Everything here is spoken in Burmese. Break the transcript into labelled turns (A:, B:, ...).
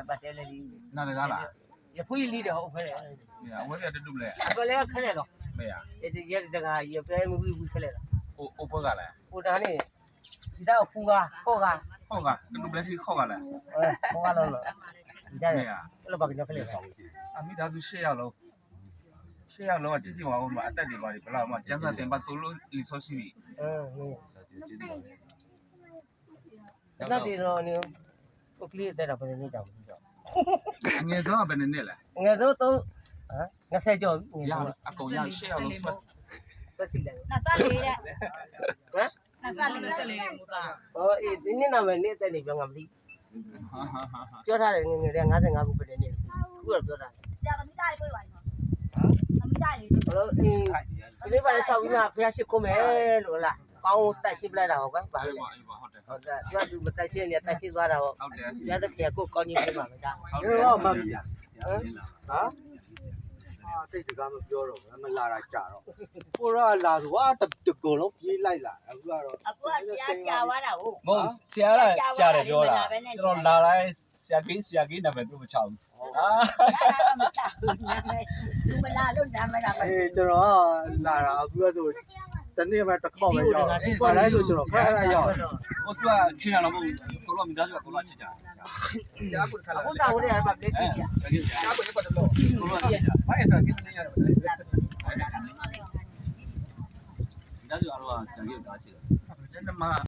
A: ပတ်တယ်လေဒီ
B: နားတကားလား
A: ရဖွေးလေးတယ်ဟုတ်ဖဲတယ်
B: အဝဲရတူတူလဲ
A: ဘယ်လဲခက်လဲတော့
B: မေရ
A: ဒီရတကရပဲမူဘူးခက်လဲတော့
B: အိုပေါ်ကလည်း
A: ဟိုဒါနေဒီတော့ဖူကခေါ့က
B: ဟုတ်ကတူတူလဲစီခေါ်ကလည်း
A: ခေါ့ကလုံးလို့ဒီကြတယ်အဲ့လိုဘာကြခက်လဲတော့
B: အမိသားစု၈ရောက်လုံး၈ရောက်လုံးကကြည့်ကြည့်ပါဦးမှာအသက်တွေပါဘလောက်မှကျန်းစာတင်ပါတူလို့လီဆိုရှိပြီ
A: ဒါတည်းတော့နေကိုကလေးတဲ့တော့ဘယ်နေတောင်ပြီးတော့
B: ငယ်ဆုံးကဘယ်နဲ့လဲ
A: ငယ်တော့တော့20ကျော်ပြီင
B: ရ
A: ယ်တော့
B: အကုန်ရ၈ရောက်လုံးဆွတ်
A: သက်စီလဲ
C: နှစ်ဆလေးတဲ့
A: ဟမ်
C: နှစ်ဆလေးမူသား
A: ဟောအေးဒီနေ့နာမည်နေ့တဲ့နေပြောငါမသိပြောထားတယ်ငငယ်တဲ့55ခုပဲနေခုတော့ပြောတာ
C: ဆရာသမီးသားလေးတွေ့ပါနော်သမီးသားလေးတွေ့
A: ဘလို့အေးဒီနေ့ပါလေဆောက်ပြီးမှဖះရှိခိုးမယ်လို့လားကောင်းတက်ရှိပလိုက်တာဟုတ်ကွာဘာ
B: အေး
A: လဲ
B: ပါအေးပါဟုတ်တယ်
A: ဟုတ်တယ်သူကလူမတက်ရှိနေတက်ရှိသွားတာဟုတ်
B: ဟုတ်တယ်
A: ရတဲ့ပြေကိုကောင်းကြီးပြပါမယ်ဒါ
B: ဟုတ်တယ်
D: တော့မှတ်ပြီလားဟာတိတ်တကားမပြောတော့ဘူးမလာတာကြာတော့ကိုရလာဆိုဟာတကုံလုံးပြေးလိုက်လာအခုကတော့
C: အခုကဆရာကြာသွားတာဟုတ်
E: မဟုတ်ဆရာကကြားတယ်ပြောတာကျွန်တော်လာတိုင်းဆရာကြီးနာမည်သူ့မချဘူးအာ
C: ရတာတော့မချဘူးနာမည်လူမလာလို့နာမည်တာမ
D: အေးကျွန်တော်ကလာတာအခုကဆိုတနေ့မှတစ်ခေါက်ပဲရောက်ဘာလဲဆိုကျွန်တော်ခဏခဏရောက်
E: ဟိုသူကခင်ရတော့မဟုတ်ဘူးကိုလိုမိသားစုကကိုလိုချစ်ကြတယ်ဆရာကိုခလာ
A: အခုတောင်းရတာဗလက်တီးရ
E: ဆရာကြီးဆရာကိုလည်းပတ်တော့ကိုလိုချစ်ကြဘာလဲဆိုတော့ခင်နေရတယ်မိသားစုအားလုံးကဆရာကြီးကိုတားချစ်တယ်
B: ကျန်တယ်မှာ